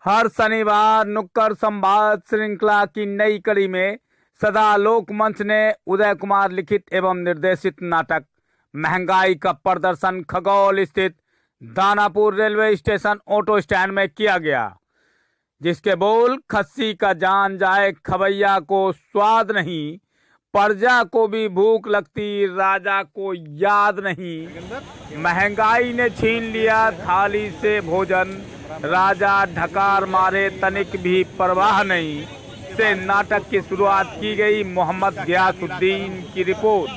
हर शनिवार नुक्कड़ संवाद श्रृंखला की नई कड़ी में सदा लोक मंच ने उदय कुमार लिखित एवं निर्देशित नाटक महंगाई का प्रदर्शन खगौल स्थित Danapur railway station auto stand में किया गया, जिसके बोल खस्सी का जान जाए खवैया को स्वाद नहीं, प्रजा को भी भूख लगती राजा को याद नहीं। महंगाई ने छीन लिया थाली से भोजन, राजा ढकार मारे तनिक भी परवाह नहीं से नाटक की शुरुआत की गई। मोहम्मद गियासुद्दीन की रिपोर्ट।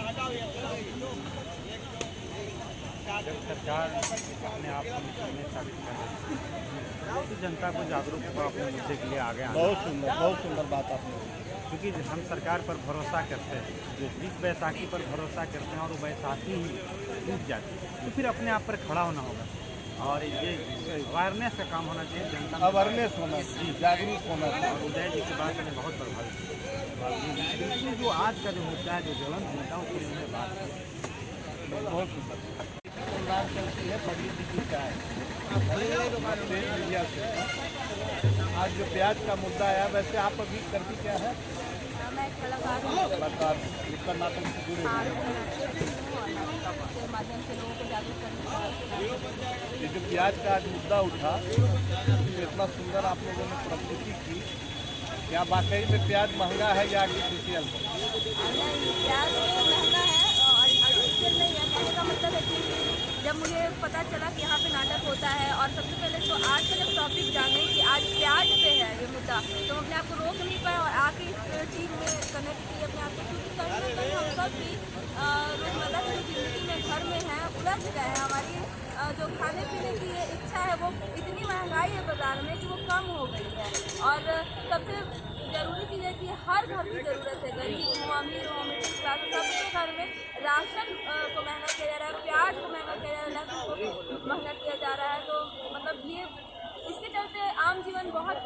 सरकार अपने आप को साबित कर रही है तो जनता को जागरूक अपने मुद्दे के लिए आगे आना। बहुत सुंदर बात आपने, क्योंकि हम सरकार पर भरोसा करते हैं, जो जिस बैसाखी पर भरोसा करते हैं और वो बैसाखी ही टूट जाती है तो फिर अपने आप पर खड़ा होना होगा और ये अवेयरनेस का काम होना चाहिए। जनता अवेयरनेस होना चाहिए, जागरूक होना चाहिए। और उदय जी की बात हमें बहुत प्रभावित हुई। जो आज का जो मुद्दा है, जो ज्वलंत मुद्दा है, उसकी हमने बात की। बहुत सुंदर चलती है बड़ी दिक्कत क्या है मीडिया से। आज जो प्याज का मुद्दा आया, वैसे आप अभी करती क्या है? मैं कलाकार हूँ। इसका नाटक से जुड़े माध्यम से लोगों को जागरूक करने। ये जो प्याज का आज मुद्दा उठा, तो इतना सुंदर आप लोगों ने प्रस्तुति की, क्या वाकई में प्याज महंगा है या आर्टिफिशियल? प्याज महंगा है और आर्टिफिशियल नहीं है। कहने का मतलब है कि जब मुझे पता चला कि यहाँ पे नाटक होता है और सबसे पहले तो आज का जब टॉपिक जाने कि आज प्याज पे है ये मुद्दा, तो अपने आप को रोक नहीं पाए और आके इस चीज़ में कनेक्ट किए अपने आप को, क्योंकि कहीं ना कहीं हम सब भी रोजमर्रा की जो जिंदगी में घर में है उलझ गए हैं। हमारी जो खाने पीने की ये इच्छा है वो इतनी महंगाई है बाजार में कि वो कम हो गई है। और सबसे ज़रूरी चीज़ है कि हर घर की ज़रूरत है, गरीब हो अमीर हो मिडिल क्लास हो, सबके घर में राशन को महंगा किया जा रहा है, प्याज को महंगा किया जा रहा है, लहसुन को महंगा किया जा रहा है। तो मतलब ये इसके चलते आम जीवन बहुत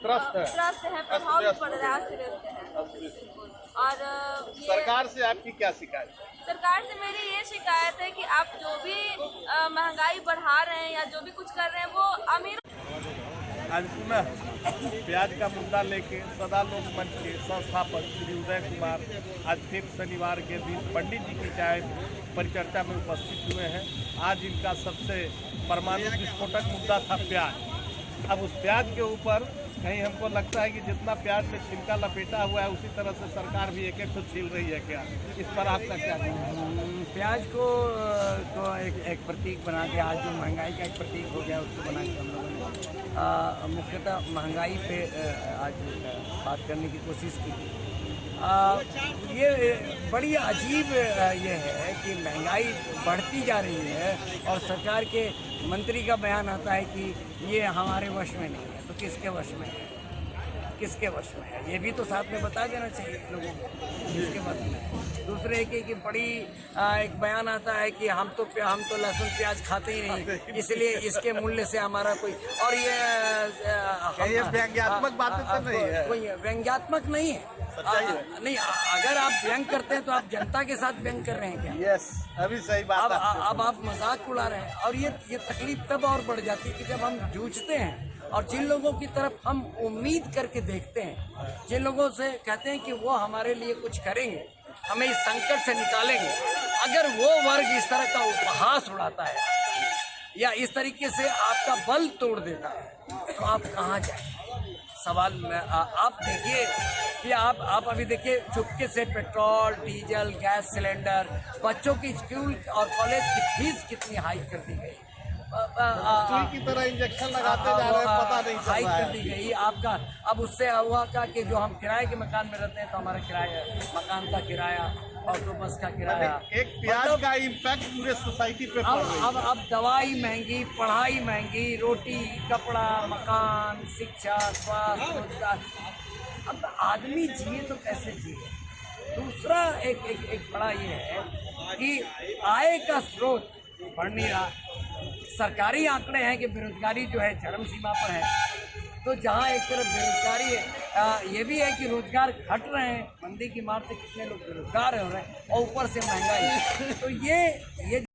त्रस्त है, प्रभाव भी पड़ रहा है, अस्त व्यस्त है। और सरकार से आपकी क्या शिकायत? सरकार से मेरी ये शिकायत है कि आप जो भी महंगाई बढ़ा रहे हैं या जो भी कुछ कर रहे हैं वो अमीर। आज पुनः प्याज का मुद्दा लेके सदा लोक मंच के संस्थापक श्री उदय कुमार आज फिर शनिवार के दिन पंडित जी की चाय परिचर्चा में उपस्थित हुए हैं। आज इनका सबसे परमाणु विस्फोटक मुद्दा था प्याज। अब उस प्याज के ऊपर कहीं हमको लगता है कि जितना प्याज में छिलका लपेटा हुआ है उसी तरह से सरकार भी एक तो छील रही है। क्या इस पर आपका क्या कहना है? प्याज को तो एक प्रतीक बना के, आज जो महंगाई का एक प्रतीक हो गया उसको बना के हम लोगों ने मुख्यतः महंगाई पे आज बात करने की कोशिश की। ये बड़ी अजीब ये है कि महंगाई बढ़ती जा रही है और सरकार के मंत्री का बयान आता है कि ये हमारे वश में नहीं है। तो किसके वश में है? किसके वश में है? ये भी तो साथ में बता देना चाहिए लोगों को किसके वश में है। दूसरे की बड़ी एक बयान आता है कि हम तो लहसुन प्याज खाते ही नहीं, इसलिए इसके मूल्य से हमारा कोई, और ये व्यंग्यात्मक बातें तो नहीं है, कोई व्यंग्यात्मक नहीं है। नहीं, अगर आप व्यंग करते हैं तो आप जनता के साथ व्यंग कर रहे हैं क्या? यस, अभी सही बात है। अब आप मजाक उड़ा रहे हैं। और ये तकलीफ तब और बढ़ जाती है कि जब हम जूझते हैं और जिन लोगों की तरफ हम उम्मीद करके देखते हैं, जिन लोगों से कहते हैं कि वो हमारे लिए कुछ करेंगे, हमें इस संकट से निकालेंगे, अगर वो वर्ग इस तरह का उपहास उड़ाता है या इस तरीके से आपका बल तोड़ देता है तो आप कहाँ जाए? सवाल में आप देखिए कि आप अभी देखिए चुपके से पेट्रोल, डीजल, गैस सिलेंडर, बच्चों की स्कूल और कॉलेज की फीस कितनी हाइक कर दी गई, सुई की तरह इंजेक्शन लगाते जा रहे हैं, पता नहीं चल हाइक रहा कर दी गई आपका। अब उससे हुआ का कि जो हम किराए के मकान में रहते हैं तो हमारा किराया, मकान का किराया, ऑटोबस का किराया, एक प्याज का इम्पैक्ट पूरे सोसाइटी पे पड़ रही है। अब दवाई महंगी, पढ़ाई महंगी, रोटी, कपड़ा, मकान, शिक्षा, स्वास्थ्य, रोजगार। अब आदमी जिए तो कैसे जिए? दूसरा एक बड़ा ये है कि आय का स्रोत बढ़ नहीं रहा। सरकारी आंकड़े हैं कि बेरोजगारी जो है चरम सीमा पर है। तो जहाँ एक तरफ बेरोजगारी है, ये भी है कि रोजगार घट रहे हैं, मंदी की मार से कितने लोग बेरोजगार हो रहे हैं और ऊपर से महंगाई। तो ये